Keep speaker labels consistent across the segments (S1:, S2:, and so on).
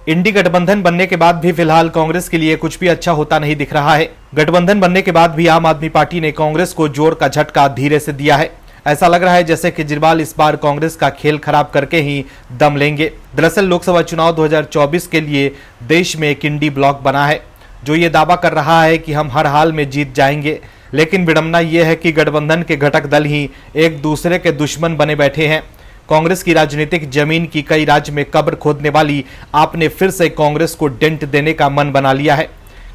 S1: इंडी गठबंधन बनने के बाद भी फिलहाल कांग्रेस के लिए कुछ भी अच्छा होता नहीं दिख रहा है। गठबंधन बनने के बाद भी आम आदमी पार्टी ने कांग्रेस को जोर का झटका धीरे से दिया है। ऐसा लग रहा है जैसे केजरीवाल इस बार कांग्रेस का खेल खराब करके ही दम लेंगे। दरअसल लोकसभा चुनाव 2024 के लिए देश में एक इंडी ब्लॉक बना है जो ये दावा कर रहा है कि हम हर हाल में जीत जाएंगे, लेकिन विडंबना यह है कि गठबंधन के घटक दल ही एक दूसरे के दुश्मन बने बैठे हैं। कांग्रेस की राजनीतिक जमीन की कई राज्य में कब्र खोदने वाली आपने फिर से कांग्रेस को डेंट देने का मन बना लिया है।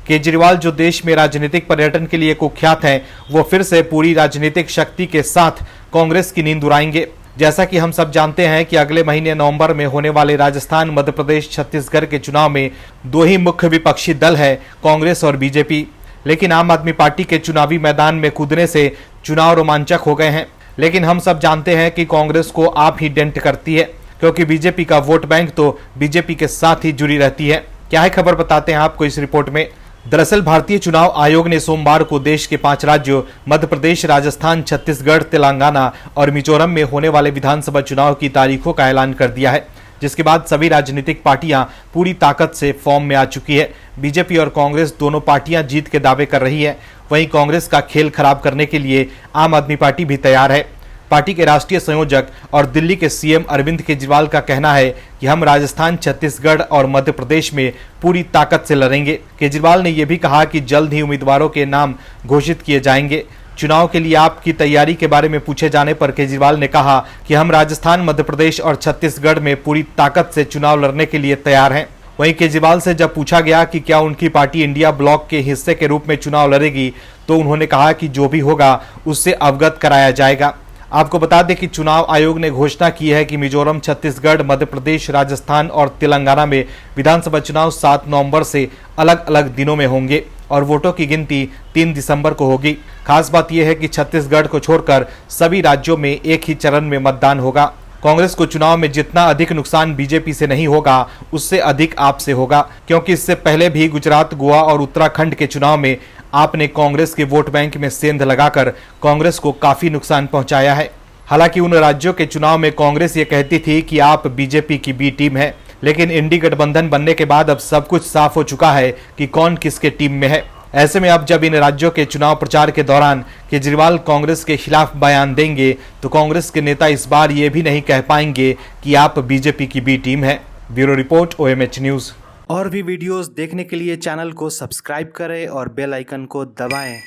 S1: केजरीवाल जो देश में राजनीतिक पर्यटन के लिए कुख्यात हैं, वो फिर से पूरी राजनीतिक शक्ति के साथ कांग्रेस की नींद उड़ाएंगे। जैसा कि हम सब जानते हैं कि अगले महीने नवंबर में होने वाले राजस्थान, मध्य प्रदेश, छत्तीसगढ़ के चुनाव में दो ही मुख्य विपक्षी दल है, कांग्रेस और बीजेपी। लेकिन आम आदमी पार्टी के चुनावी मैदान में कूदने से चुनाव रोमांचक हो गए हैं। लेकिन हम सब जानते हैं कि कांग्रेस को आप ही डेंट करती है, क्योंकि बीजेपी का वोट बैंक तो बीजेपी के साथ ही जुड़ी रहती है। क्या है खबर, बताते हैं आपको इस रिपोर्ट में। दरअसल भारतीय चुनाव आयोग ने सोमवार को देश के 5 राज्यों मध्य प्रदेश, राजस्थान, छत्तीसगढ़, तेलंगाना और मिजोरम में होने वाले विधानसभा चुनाव की तारीखों का ऐलान कर दिया है, जिसके बाद सभी राजनीतिक पार्टियां पूरी ताकत से फॉर्म में आ चुकी है। बीजेपी और कांग्रेस दोनों पार्टियां जीत के दावे कर रही है। वहीं कांग्रेस का खेल खराब करने के लिए आम आदमी पार्टी भी तैयार है। पार्टी के राष्ट्रीय संयोजक और दिल्ली के सीएम अरविंद केजरीवाल का कहना है कि हम राजस्थान, छत्तीसगढ़ और मध्य प्रदेश में पूरी ताकत से लड़ेंगे। केजरीवाल ने यह भी कहा कि जल्द ही उम्मीदवारों के नाम घोषित किए जाएंगे। चुनाव के लिए आपकी तैयारी के बारे में पूछे जाने पर केजरीवाल ने कहा कि हम राजस्थान, मध्य प्रदेश और छत्तीसगढ़ में पूरी ताकत से चुनाव लड़ने के लिए तैयार हैं। वहीं केजरीवाल से जब पूछा गया कि क्या उनकी पार्टी इंडिया ब्लॉक के हिस्से के रूप में चुनाव लड़ेगी, तो उन्होंने कहा कि जो भी होगा उससे अवगत कराया जाएगा। आपको बता दें कि चुनाव आयोग ने घोषणा की है कि मिजोरम, छत्तीसगढ़, मध्य प्रदेश, राजस्थान और तेलंगाना में विधानसभा चुनाव 7 नवंबर से अलग अलग दिनों में होंगे और वोटों की गिनती 3 दिसंबर को होगी। खास बात यह है कि छत्तीसगढ़ को छोड़कर सभी राज्यों में एक ही चरण में मतदान होगा। कांग्रेस को चुनाव में जितना अधिक नुकसान बीजेपी से नहीं होगा, उससे अधिक आप से होगा, क्योंकि इससे पहले भी गुजरात, गोवा और उत्तराखंड के चुनाव में आपने कांग्रेस के वोट बैंक में सेंध लगाकर कांग्रेस को काफी नुकसान पहुंचाया है। हालांकि उन राज्यों के चुनाव में कांग्रेस ये कहती थी कि आप बीजेपी की बी टीम है, लेकिन इंडी गठबंधन बनने के बाद अब सब कुछ साफ हो चुका है कि कौन किसके टीम में है। ऐसे में अब जब इन राज्यों के चुनाव प्रचार के दौरान केजरीवाल कांग्रेस के खिलाफ बयान देंगे, तो कांग्रेस के नेता इस बार ये भी नहीं कह पाएंगे कि आप बीजेपी की बी टीम है। Bureau report, OMH news.
S2: और भी वीडियोस देखने के लिए चैनल को सब्सक्राइब करें और बेल आइकन को दबाएं।